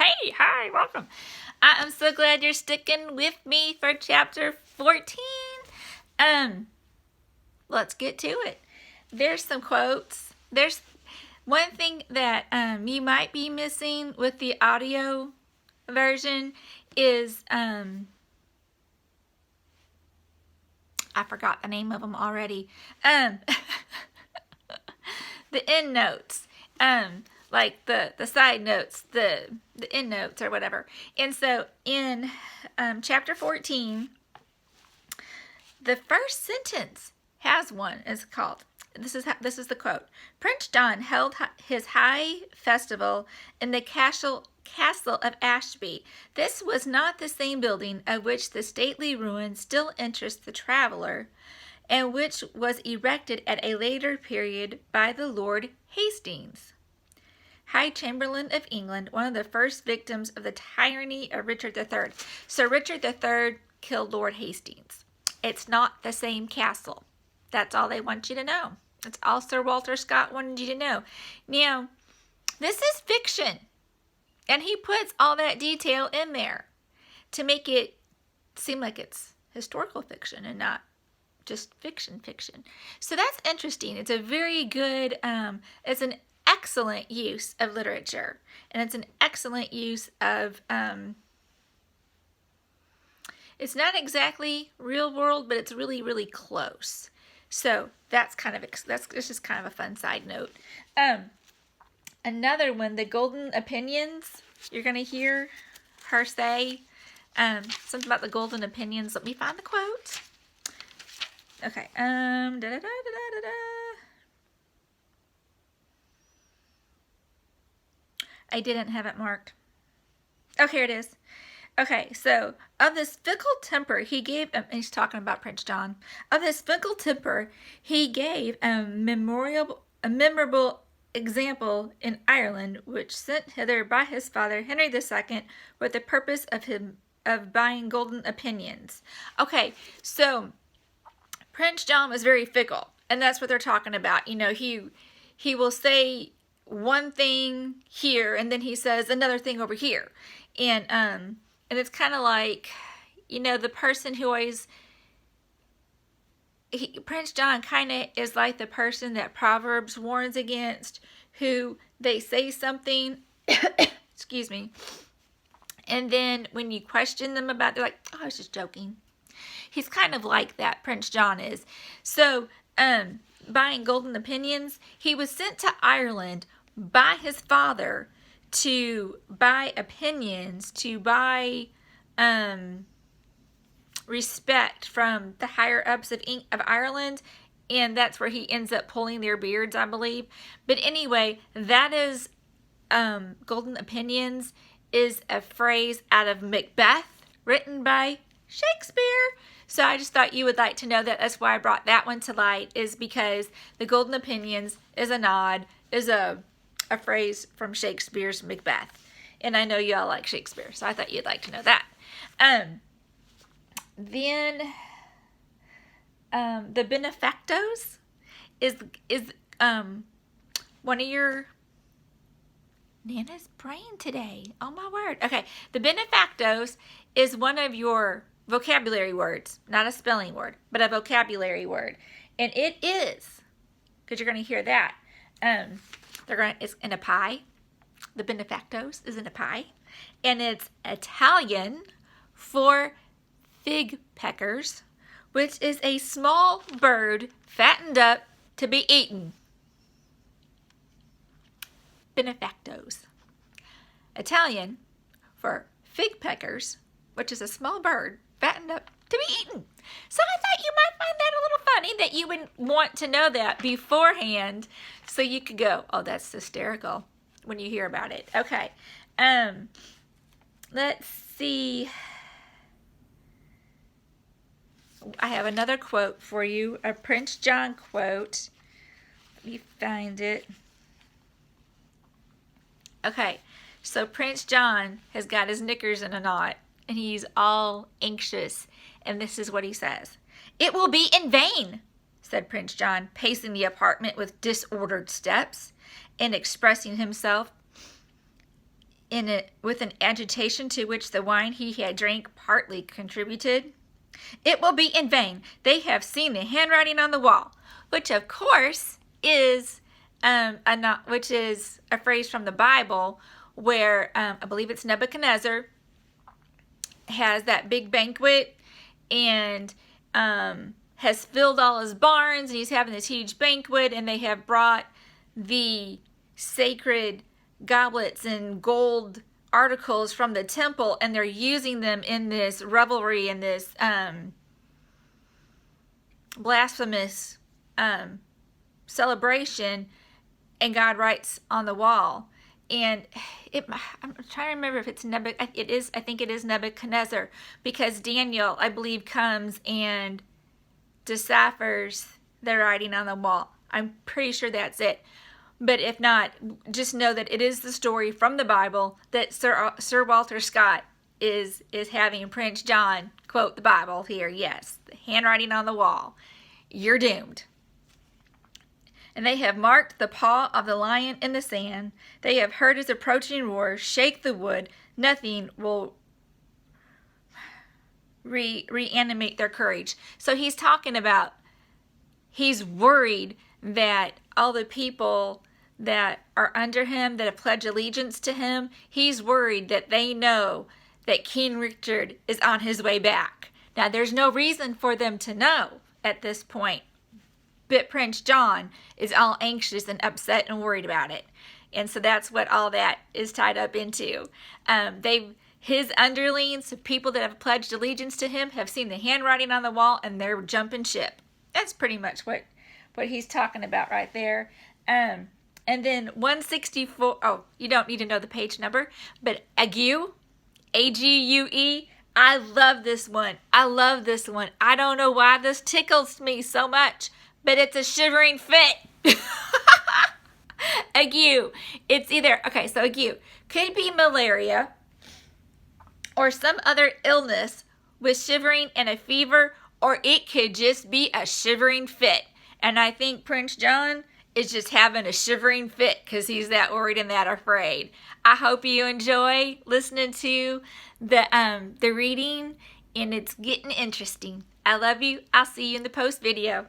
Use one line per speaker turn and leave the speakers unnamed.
Hey, hi, welcome. I am so glad you're sticking with me for chapter 14. Let's get to it. There's some quotes. There's one thing that you might be missing with the audio version is I forgot the name of them already. The end notes. Like the side notes, the end notes or whatever. And so in chapter 14, the first sentence has one. It's called, this is the quote. Prince John held his high festival in the castle of Ashby. This was not the same building of which the stately ruin still interests the traveler, and which was erected at a later period by the Lord Hastings, High Chamberlain of England, one of the first victims of the tyranny of Richard III. So Richard III killed Lord Hastings. It's not the same castle. That's all they want you to know. That's all Sir Walter Scott wanted you to know. Now, this is fiction, and he puts all that detail in there to make it seem like it's historical fiction and not just fiction. So that's interesting. It's a very good, it's an excellent use of literature, and it's an excellent use of, it's not exactly real world, but it's really, really close. So that's just kind of a fun side note. Another one, the golden opinions. You're going to hear her say something about the golden opinions. Let me find the quote. Okay. I didn't have it marked. Oh, here it is. Okay, so of this fickle temper he gave, he's talking about Prince John. Of this fickle temper he gave a memorable example in Ireland, which sent hither by his father Henry II with the purpose of buying golden opinions. Okay, so Prince John was very fickle, and that's what they're talking about. You know, he will say one thing here, and then he says another thing over here, and it's kind of like, you know, the person who always, Prince John kind of is like the person that Proverbs warns against, who they say something, excuse me, and then when you question them about it, they're like, oh, I was just joking. He's kind of like that, Prince John is. So, buying golden opinions, he was sent to Ireland by his father to buy opinions, to buy respect from the higher ups of Ireland, and that's where he ends up pulling their beards, I believe. But anyway, that is golden opinions is a phrase out of Macbeth, written by Shakespeare. So I just thought you would like to know that. That's why I brought that one to light, is because the golden opinions is a nod, is a phrase from Shakespeare's Macbeth. And I know you all like Shakespeare, so I thought you'd like to know that. Then the benefactos is one of your Nana's brain today. Oh my word. Okay, the benefactos is one of your vocabulary words, not a spelling word, but a vocabulary word, and it is, because you're going to hear that. It's in a pie. The benefactos is in a pie, and it's Italian for fig peckers, which is a small bird fattened up to be eaten. Benefactos. Italian for fig peckers, which is a small bird fattened up to be eaten. So I thought you might find that a little funny, that you would want to know that beforehand, so you could go, oh, that's hysterical, when you hear about it. Okay. Let's see. I have another quote for you, a Prince John quote. Let me find it. Okay, so Prince John has got his knickers in a knot, and he's all anxious, and this is what he says. "It will be in vain," said Prince John, pacing the apartment with disordered steps and expressing himself in it with an agitation to which the wine he had drank partly contributed. It will be in vain. They have seen the handwriting on the wall, which of course is which is a phrase from the Bible where I believe it's Nebuchadnezzar has that big banquet and has filled all his barns, and he's having this huge banquet, and they have brought the sacred goblets and gold articles from the temple, and they're using them in this revelry and this blasphemous celebration, and God writes on the wall. And I'm trying to remember if it's I think it is Nebuchadnezzar, because Daniel, I believe, comes and deciphers the writing on the wall. I'm pretty sure that's it. But if not, just know that it is the story from the Bible that Sir Walter Scott is having Prince John quote the Bible here. Yes, the handwriting on the wall. You're doomed. And they have marked the paw of the lion in the sand. They have heard his approaching roar. Shake the wood. Nothing will reanimate their courage. So he's talking about, he's worried that all the people that are under him, that have pledged allegiance to him, he's worried that they know that King Richard is on his way back. Now, there's no reason for them to know at this point, but Prince John is all anxious and upset and worried about it. And so that's what all that is tied up into. His underlings, people that have pledged allegiance to him, have seen the handwriting on the wall, and they're jumping ship. That's pretty much what he's talking about right there. And then 164, oh, you don't need to know the page number, but Ague, A-G-U-E, I love this one. I love this one. I don't know why this tickles me so much, but it's a shivering fit. Ague. It's either, okay, so ague could be malaria or some other illness with shivering and a fever, or it could just be a shivering fit. And I think Prince John is just having a shivering fit because he's that worried and that afraid. I hope you enjoy listening to the reading, and it's getting interesting. I love you. I'll see you in the post video.